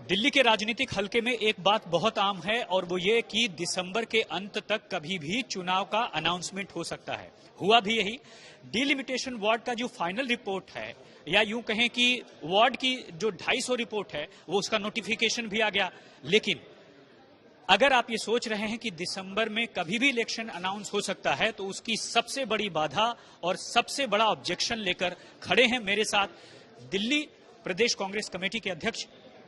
दिल्ली के राजनीतिक हलके में एक बात बहुत आम है और वो ये कि दिसंबर के अंत तक कभी भी चुनाव का अनाउंसमेंट हो सकता है। हुआ भी यही। डिलिमिटेशन वार्ड का जो फाइनल रिपोर्ट है, या यूं कहें कि वार्ड की जो 250 रिपोर्ट है, वो उसका नोटिफिकेशन भी आ गया। लेकिन अगर आप ये सोच रहे हैं कि दिसंबर में कभी भी इलेक्शन अनाउंस हो सकता है, तो उसकी सबसे बड़ी बाधा और सबसे बड़ा ऑब्जेक्शन लेकर खड़े हैं मेरे साथ दिल्ली प्रदेश कांग्रेस कमेटी के अध्यक्ष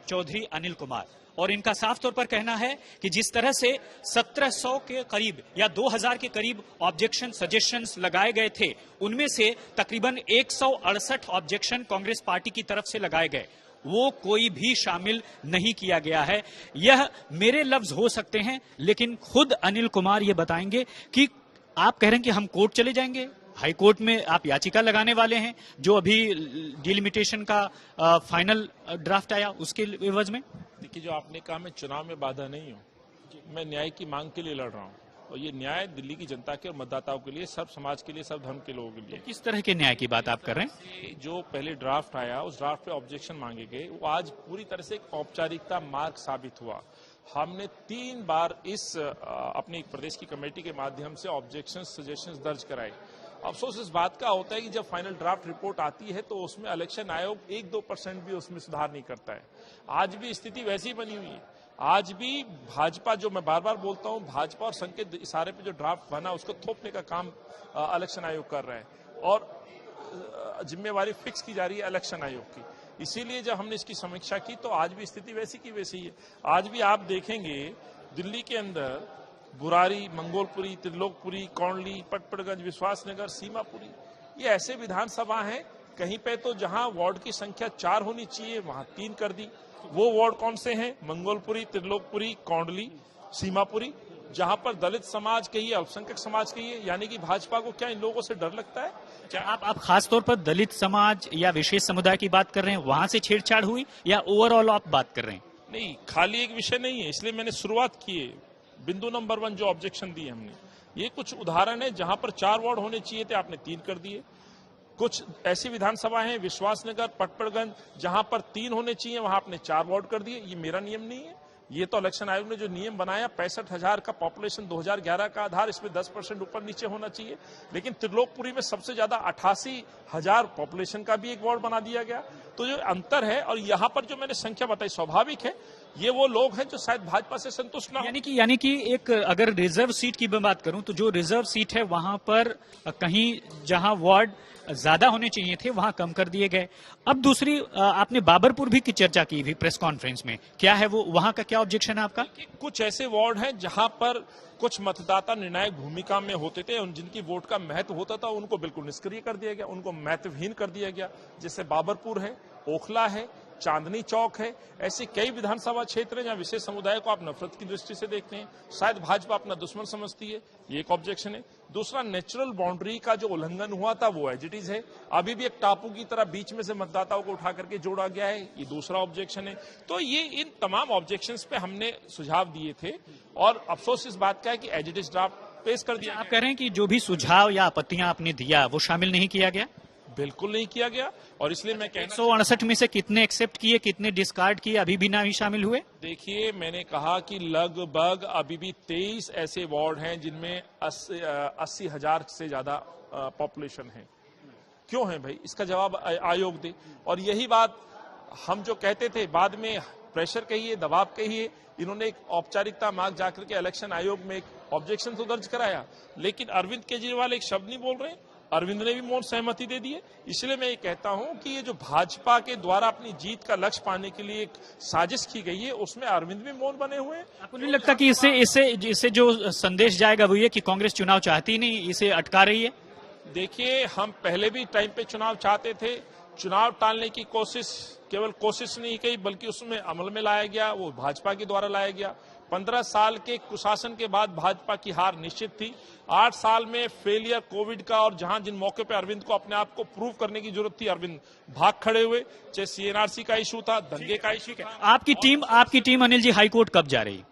चौधरी अनिल कुमार। और इनका साफ तौर पर कहना है कि जिस तरह से 1700 के करीब या 2000 के करीब ऑब्जेक्शन सजेशंस लगाए गए थे, उनमें से तकरीबन 168 ऑब्जेक्शन कांग्रेस पार्टी की तरफ से लगाए गए, वो कोई भी शामिल नहीं किया गया है। यह मेरे लफ्ज हो सकते हैं, लेकिन खुद अनिल कुमार ये बताएंगे कि आप कह रहे हैं कि हम कोर्ट चले जाएंगे, हाई कोर्ट में आप याचिका लगाने वाले हैं, जो अभी डिलिमिटेशन का फाइनल ड्राफ्ट आया उसके एवज में। देखिए, जो आपने कहा, मैं चुनाव में बाधा नहीं हूं, मैं न्याय की मांग के लिए लड़ रहा हूं, और ये न्याय दिल्ली की जनता के और मतदाताओं के लिए, सब समाज के लिए, सब धर्म के लोगों के लिए। किस तरह के न्याय की बात आप कर रहे हैं? जो पहले ड्राफ्ट आया, उस ड्राफ्ट पे ऑब्जेक्शन मांगे गए, वो आज पूरी तरह से एक औपचारिकता मार्ग साबित हुआ। हमने 3 बार इस अपनी प्रदेश की कमेटी के माध्यम से ऑब्जेक्शन सजेशंस दर्ज कराए। अफसोस इस बात का होता है कि जब फाइनल ड्राफ्ट रिपोर्ट आती है, तो उसमें इलेक्शन आयोग 1-2% भी उसमें सुधार नहीं करता है। आज भी स्थिति वैसी बनी हुई है। आज भी भाजपा, जो मैं बार बार बोलता हूं, भाजपा और संघ के इशारे पे जो ड्राफ्ट बना, उसको थोपने का काम इलेक्शन आयोग कर रहा है, और जिम्मेवारी फिक्स की जा रही है इलेक्शन आयोग की। इसीलिए जब हमने इसकी समीक्षा की, तो आज भी स्थिति वैसी की वैसी है। आज भी आप देखेंगे दिल्ली के अंदर बुरारी, मंगोलपुरी, त्रिलोकपुरी, कौंडली, पटपड़गंज, विश्वासनगर, सीमापुरी, ये ऐसे विधानसभा हैं, कहीं पे तो जहां वार्ड की संख्या 4 होनी चाहिए, वहां 3 कर दी। वो वार्ड कौन से हैं? मंगोलपुरी, त्रिलोकपुरी, कौंडली, सीमापुरी, जहां पर दलित समाज कहिए, अल्पसंख्यक समाज कहिए। यानी कि भाजपा को क्या इन लोगों से डर लगता है? क्या आप खास तौर पर दलित समाज या विशेष समुदाय की बात कर रहे हैं, वहां से छेड़छाड़ हुई, या ओवरऑल आप बात कर रहे हैं? नहीं, खाली एक विषय नहीं है, इसलिए मैंने शुरुआत की है। बिंदु नंबर 1 जो ऑब्जेक्शन दिए हमने, ये कुछ उदाहरण है जहां पर 4 वार्ड होने चाहिए थे, आपने 3 कर दिए। कुछ ऐसी विधानसभा हैं, विश्वासनगर, पटपड़गंज, जहां पर 3 होने चाहिए, वहां आपने 4 वार्ड कर दिए। ये मेरा नियम नहीं है, ये तो इलेक्शन आयोग ने जो नियम बनाया, 65,000 का पॉपुलेशन 2011 का आधार, इसमें 10% ऊपर नीचे होना चाहिए। लेकिन त्रिलोकपुरी में सबसे ज्यादा 88,000 पॉपुलेशन का भी एक वार्ड बना दिया गया। तो जो अंतर है, और यहाँ पर जो मैंने संख्या बताई, स्वाभाविक है, ये वो लोग हैं जो शायद भाजपा से संतुष्ट ना। यानी कि एक अगर रिजर्व सीट की मैं बात करूं, तो जो रिजर्व सीट है वहां पर कहीं जहां वार्ड ज्यादा होने चाहिए थे, वहां कम कर दिए गए। अब दूसरी, आपने बाबरपुर भी की चर्चा की भी प्रेस कॉन्फ्रेंस में, क्या है वो, वहां का क्या ऑब्जेक्शन है आपका? कुछ ऐसे वार्ड हैं जहां पर कुछ मतदाता निर्णायक भूमिका में होते थे, जिनकी वोट का महत्व होता था, उनको बिल्कुल निष्क्रिय कर दिया गया, उनको महत्वहीन कर दिया गया। जैसे बाबरपुर है, ओखला है, चांदनी चौक है, ऐसे कई विधानसभा क्षेत्र हैं जहां विशेष समुदाय को आप नफरत की दृष्टि से देखते हैं, शायद भाजपा अपना दुश्मन समझती है। ये एक ऑब्जेक्शन है। दूसरा, नेचुरल बाउंड्री का जो उल्लंघन हुआ था, वो एज इट इज है। अभी भी एक टापू की तरह बीच में से मतदाताओं को उठा करके जोड़ा गया है, ये दूसरा ऑब्जेक्शन है। तो ये इन तमाम ऑब्जेक्शंस पे हमने सुझाव दिए थे, और अफसोस इस बात का है कि एज इट इज ड्राफ्ट पेश कर दिया। आप कह रहे हैं कि जो भी सुझाव या आपत्तियां आपने दिया, वो शामिल नहीं किया गया? बिल्कुल नहीं किया गया, और इसलिए मैं कहना, 168 में से कितने एक्सेप्ट किए, कितने डिस्कार्ड किए, अभी भी ना ही शामिल हुए? देखिए, मैंने कहा कि लगभग अभी भी 23 ऐसे वार्ड हैं जिनमें 80,000 से ज्यादा पॉपुलेशन है। क्यों है भाई? इसका जवाब आयोग दे। और यही बात हम जो कहते थे, बाद में प्रेशर कहिए, दबाव कहिए, इन्होंने एक औपचारिकता मांग जाकर के इलेक्शन आयोग में एक ऑब्जेक्शन तो दर्ज कराया, लेकिन अरविंद केजरीवाल एक शब्द नहीं बोल रहे। अरविंद ने भी मौन सहमति दे दी है। इसलिए मैं ये कहता हूं कि ये जो भाजपा के द्वारा अपनी जीत का लक्ष्य पाने के लिए एक साजिश की गई है, उसमें अरविंद भी मौन बने हुए हैं। आपको नहीं लगता कि इससे जो संदेश जाएगा वो ये कि कांग्रेस चुनाव चाहती नहीं, इसे अटका रही है? देखिए, हम पहले भी टाइम पे चुनाव चाहते थे। चुनाव टालने की कोशिश केवल कोशिश नहीं की, बल्कि उसमें अमल में लाया गया, वो भाजपा के द्वारा लाया गया। 15 साल के कुशासन के बाद भाजपा की हार निश्चित थी। 8 साल में फेलियर कोविड का, और जहां जिन मौके पे अरविंद को अपने आप को प्रूव करने की जरूरत थी, अरविंद भाग खड़े हुए। चाहे सीएनआरसी का इशू था, दंगे का इशू था। आपकी टीम अनिल जी हाईकोर्ट कब जा रही?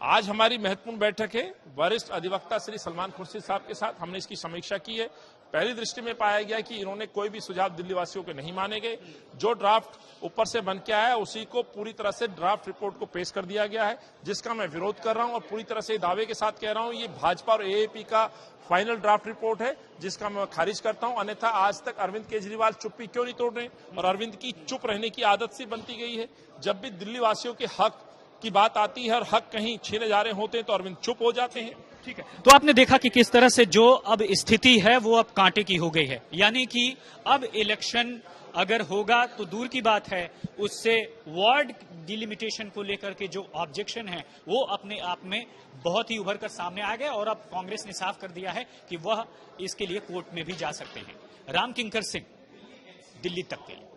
आज हमारी महत्वपूर्ण बैठक है वरिष्ठ अधिवक्ता श्री सलमान खुर्शीद साहब के साथ, हमने इसकी समीक्षा की है। पहली दृष्टि में पाया गया कि इन्होंने कोई भी सुझाव दिल्ली वासियों के नहीं माने गए। जो ड्राफ्ट ऊपर से बन के आया उसी को पूरी तरह से ड्राफ्ट रिपोर्ट को पेश कर दिया गया है, जिसका मैं विरोध कर रहा हूं और पूरी तरह से दावे के साथ कह रहा हूं ये भाजपा और एएपी का फाइनल ड्राफ्ट रिपोर्ट है, जिसका मैं खारिज करता हूं। अन्यथा आज तक अरविंद केजरीवाल चुप्पी क्यों नहीं तोड़ रहे, और अरविंद की चुप रहने की आदत सी बनती गई है। जब भी दिल्ली वासियों के हक की बात आती है और हक कहीं छीने जा रहे होते हैं तो अरविंद चुप हो जाते हैं। ठीक है, तो आपने देखा कि किस तरह से जो अब स्थिति है वो अब कांटे की हो गई है, यानी कि अब इलेक्शन अगर होगा तो दूर की बात है, उससे वार्ड डिलिमिटेशन को लेकर के जो ऑब्जेक्शन है वो अपने आप में बहुत ही उभर कर सामने आ गए और अब कांग्रेस ने साफ कर दिया है कि वह इसके लिए कोर्ट में भी जा सकते हैं। राम किंकर सिंह, दिल्ली तक के लिए।